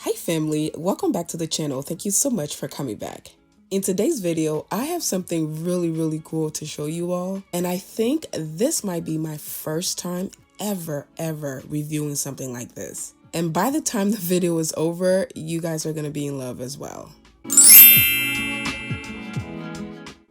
Hi family, welcome back to the channel. Thank you so much for coming back. In today's video, I have something really cool to show you all, and I think this might be my first time ever reviewing something like this. And by the time the video is over, you guys are gonna be in love as well.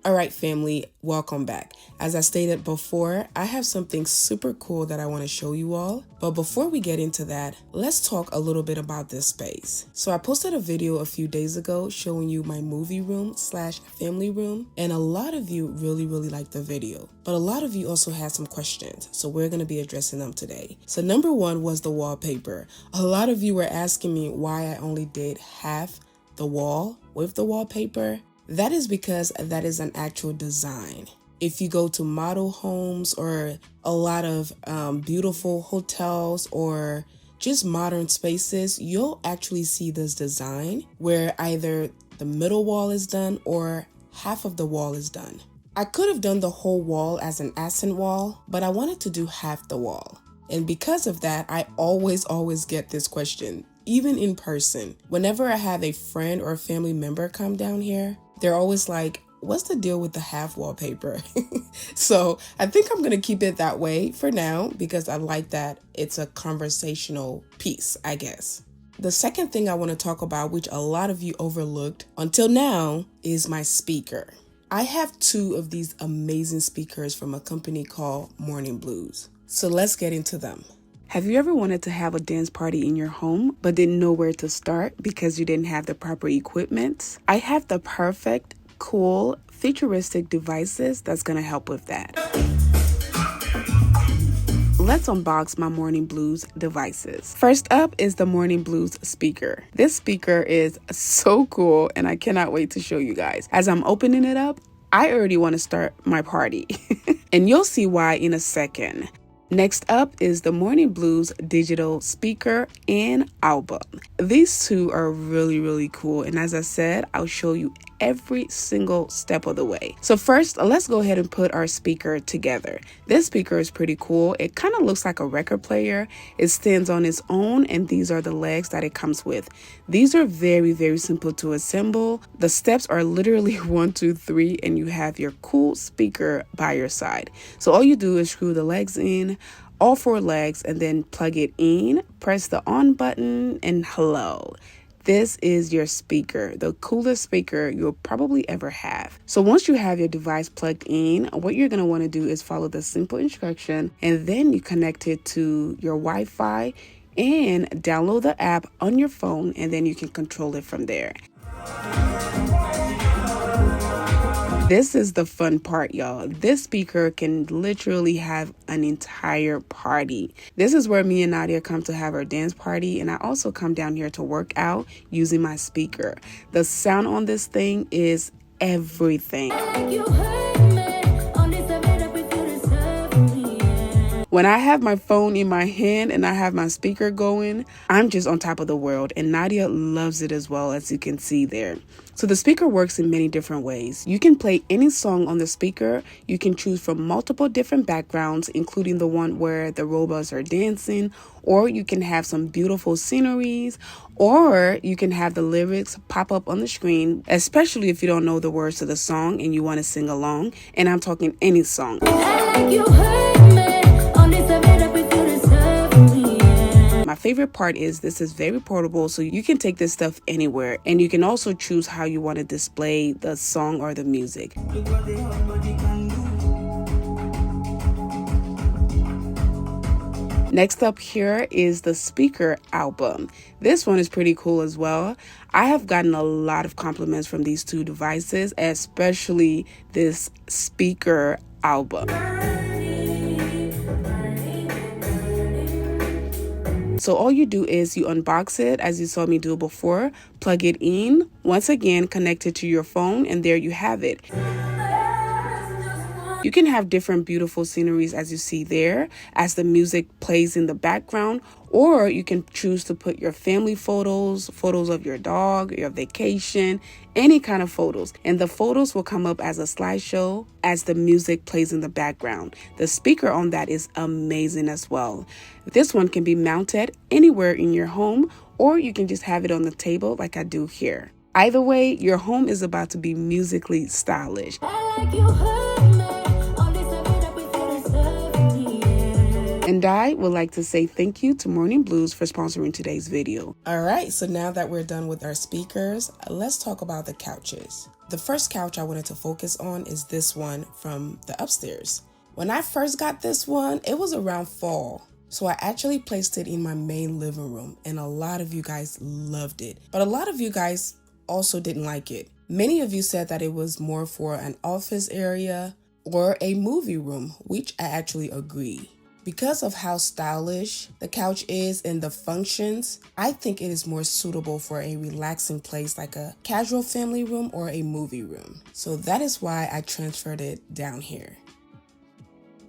Alright family, welcome back. As I stated before, I have something super cool that I want to show you all. But before we get into that, let's talk a little bit about this space. So I posted a video a few days ago showing you my movie room / family room, and a lot of you really liked the video. But a lot of you also had some questions, so we're going to be addressing them today. So number one was the wallpaper. A lot of you were asking me why I only did half the wall with the wallpaper. That is because that is an actual design. If you go to model homes or a lot of beautiful hotels or just modern spaces, you'll actually see this design where either the middle wall is done or half of the wall is done. I could have done the whole wall as an accent wall, but I wanted to do half the wall. And because of that, I always get this question, even in person. Whenever I have a friend or a family member come down here, they're always like, what's the deal with the half wallpaper? So I think I'm going to keep it that way for now because I like that it's a conversational piece, I guess. The second thing I want to talk about, which a lot of you overlooked until now, is my speaker. I have two of these amazing speakers from a company called Morning Blues. So let's get into them. Have you ever wanted to have a dance party in your home but didn't know where to start because you didn't have the proper equipment? I have the perfect, cool, futuristic devices that's going to help with that. Let's unbox my Morning Blues devices. First up is the Morning Blues speaker. This speaker is so cool and I cannot wait to show you guys. As I'm opening it up, I already want to start my party and you'll see why in a second. Next up is the Morning Blues digital speaker and album. These two are really cool, and as I said, I'll show you every single step of the way. So first, let's go ahead and put our speaker together. This speaker is pretty cool. It kind of looks like a record player. It stands on its own, and these are the legs that it comes with. These are very simple to assemble. The steps are literally 1, 2, 3, and you have your cool speaker by your side. So all you do is screw the legs in, all 4 legs, and then plug it in, press the on button, and hello. This is your speaker, the coolest speaker you'll probably ever have. So once you have your device plugged in, what you're going to want to do is follow the simple instruction, and then you connect it to your Wi-Fi and download the app on your phone, and then you can control it from there. This is the fun part, y'all. This speaker can literally have an entire party. This is where me and Nadia come to have our dance party, and I also come down here to work out using my speaker. The sound on this thing is everything. When I have my phone in my hand and I have my speaker going, I'm just on top of the world, and Nadia loves it as well, as you can see there. So the speaker works in many different ways. You can play any song on the speaker. You can choose from multiple different backgrounds, including the one where the robots are dancing, or you can have some beautiful sceneries, or you can have the lyrics pop up on the screen, especially if you don't know the words to the song and you want to sing along. And I'm talking any song. My favorite part is this is very portable, so you can take this stuff anywhere, and you can also choose how you want to display the song or the music. Next up here is the speaker album. This one is pretty cool as well. I have gotten a lot of compliments from these two devices, especially this speaker album. So all you do is you unbox it, as you saw me do before, plug it in, once again connect it to your phone, and there you have it. You can have different beautiful sceneries as you see there as the music plays in the background, or you can choose to put your family photos, photos of your dog, your vacation, any kind of photos. And the photos will come up as a slideshow as the music plays in the background. The speaker on that is amazing as well. This one can be mounted anywhere in your home, or you can just have it on the table like I do here. Either way, your home is about to be musically stylish. And I would like to say thank you to Morning Blues for sponsoring today's video. All right, so now that we're done with our speakers, let's talk about the couches. The first couch I wanted to focus on is this one from the upstairs. When I first got this one, it was around fall. So I actually placed it in my main living room, and a lot of you guys loved it. But a lot of you guys also didn't like it. Many of you said that it was more for an office area or a movie room, which I actually agree. Because of how stylish the couch is and the functions, I think it is more suitable for a relaxing place like a casual family room or a movie room. So that is why I transferred it down here.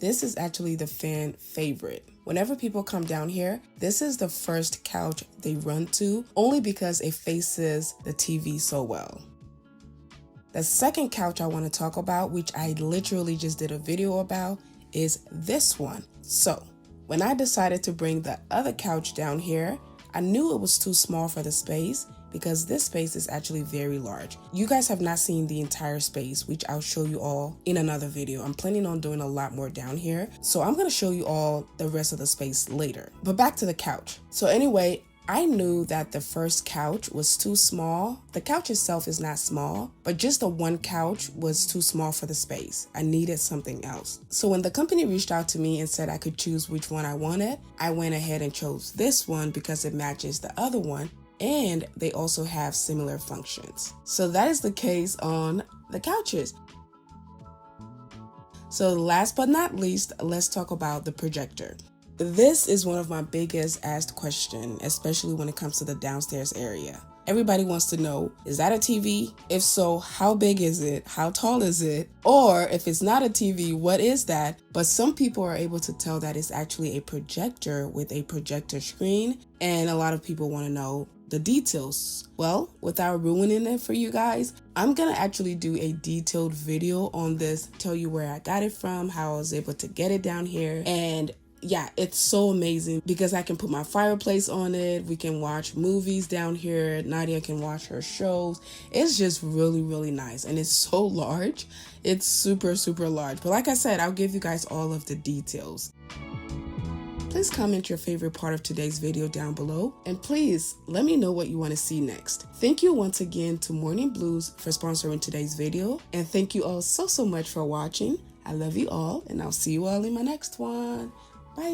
This is actually the fan favorite. Whenever people come down here, this is the first couch they run to, only because it faces the TV so well. The second couch I want to talk about, which I literally just did a video about, is this one. So when I decided to bring the other couch down here, I knew it was too small for the space because this space is actually very large. You guys have not seen the entire space, which I'll show you all in another video. I'm planning on doing a lot more down here, so I'm gonna show you all the rest of the space later. But back to the couch. So anyway, I knew that the first couch was too small. The couch itself is not small, but just the one couch was too small for the space. I needed something else. So when the company reached out to me and said I could choose which one I wanted, I went ahead and chose this one because it matches the other one, and they also have similar functions. So that is the case on the couches. So last but not least, let's talk about the projector. This is one of my biggest asked questions, especially when it comes to the downstairs area. Everybody wants to know, is that a TV? If so, how big is it? How tall is it? Or if it's not a TV, what is that? But some people are able to tell that it's actually a projector with a projector screen, and a lot of people want to know the details. Well, without ruining it for you guys, I'm gonna actually do a detailed video on this, tell you where I got it from, how I was able to get it down here, and yeah, it's so amazing because I can put my fireplace on it. We can watch movies down here. Nadia can watch her shows. It's just really, really nice. And it's so large. It's super, super large. But like I said, I'll give you guys all of the details. Please comment your favorite part of today's video down below. And please let me know what you want to see next. Thank you once again to Morning Blues for sponsoring today's video. And thank you all so, so much for watching. I love you all, and I'll see you all in my next one. Bye.